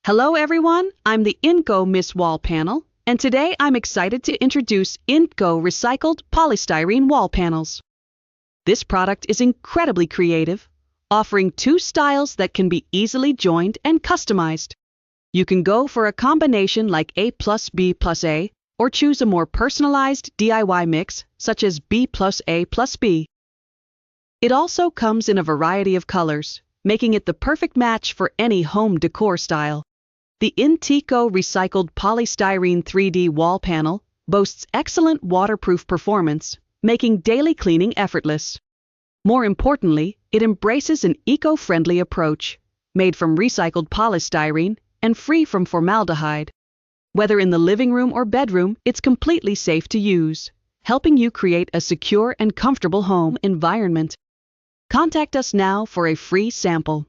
Hello everyone, I'm the Intco Miss Wall Panel, and today I'm excited to introduce Intco Recycled Polystyrene Wall Panels. This product is incredibly creative, offering two styles that can be easily joined and customized. You can go for a combination like A plus B plus A, or choose a more personalized DIY mix such as B plus A plus B. It also comes in a variety of colors, making it the perfect match for any home decor style. The Intco Recycled Polystyrene 3D Wall Panel boasts excellent waterproof performance, making daily cleaning effortless. More importantly, it embraces an eco-friendly approach, made from recycled polystyrene and free from formaldehyde. Whether in the living room or bedroom, it's completely safe to use, helping you create a secure and comfortable home environment. Contact us now for a free sample.